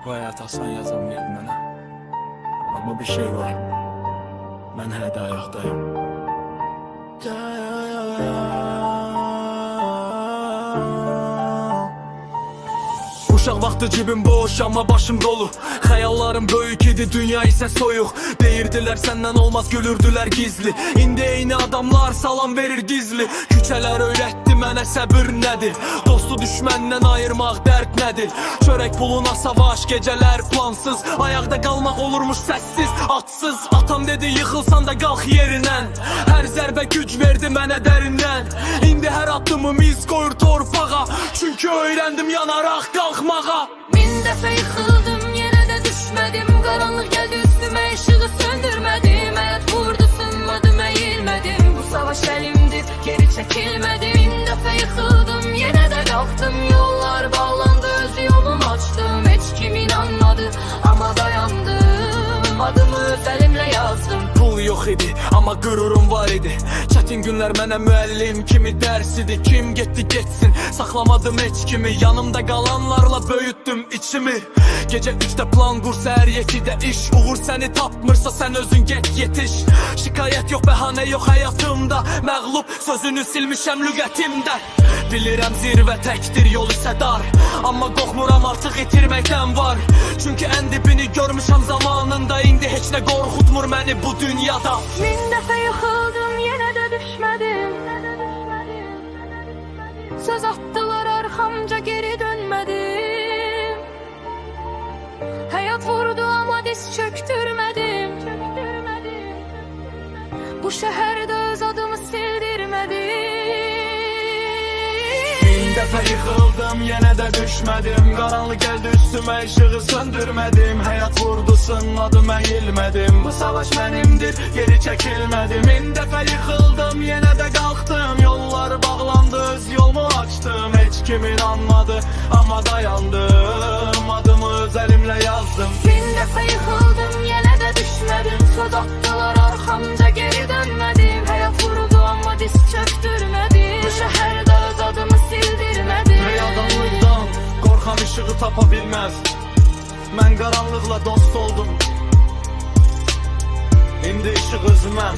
Bu hayat asan yazılmayıb mənə. Amma bir şey var, mən hələ də ayaqdayım. Uşaq vaxtı cibim boş amma başım dolu. Xəyallarım böyük idi, dünya isə soyuq. Deyirdilər səndən olmaz, gülürdülər gizli. İndi eyni adamlar salam verir gizli. Küçələr öyrətdi mənə səbir nədir. Dostu düşməndən ayırmaq dərd nədir. Çörək puluna savaş, gecələr plansız. Ayaqda qalmaq olurmuş səssiz, atsız. Atam dedi yıxılsan da qalx yerindən. Hər zərbə güc verdi mənə dərindən. İndi hər addımım iz qoyur torpağa. Çünki öyrəndim yanaraq qalxmağa. Min dəfə yıxıldım, yenə də düşmədim. Qaranlıq gəldi üstümə, işığı söndürmədim. Həyat vurdu, sınmadım, əyilmədim. Bu savaş əlimdir, geri çəkilmədim. Min dəfə yıxıldım, yenə də qalxdım. Yollar bağlandı, öz yolumu açdım. Heç kim inanmadı, amma dayandım. Adımı öz əlimlə yazdım. Pul yox idi, amma qürurum var idi. Çətin günlər mənə müəllim kimi dərs idi. Kim getdi getsin, saxlamadım heç kimi. Yanımda qalanlarla böyütdüm içimi. Gecə 3-də plan qur, səhər 2-də iş. Uğur səni tapmırsa sən özün get yetiş. Şikayət yox, bəhanə yox həyatımda. Məğlub sözünü silmişəm lüğətimdə. Bilirəm zirvə təkdir, yol isə dar. Amma qorxmuram artıq itirməkdən var. Çünki ən dibini görmüşəm zamanında. İndi heç nə qorxutmur məni bu dünyada. Min dəfə yıxıldım, yenə də düşmədim. Söz atdılar arxamca, geri dönmədim. Həyat vurdu amma diz çöktürmədim. Bu şəhərdə öz adımı sildirmədim. Min dəfə yıxıldım, yenə də düşmədim. Qaranlıq gəldi üstümə, işığı söndürmədim. Həyat vurdu, sınmadım, əyilmədim. Bu savaş mənimdir, geri çəkilmədim. Min dəfə yıxıldım, yenə də qalxdım. Yollar bağlandı, öz yolumu açdım. Heç kim inanmadı, amma dayandım. Adımı öz əlimlə yazdım. Min dəfə yıxıldım, yenə də düşmədim. Söz atdılar arxamca, geri dönmədim. Həyat vurdu amma diz çöktürmədim. Bu şəhərdə öz adımı sildirmədim. Rəyadanlıqdan qorxan işığı tapa bilməz. Mən qaranlıqla dost oldum. İndi işıq özüməm.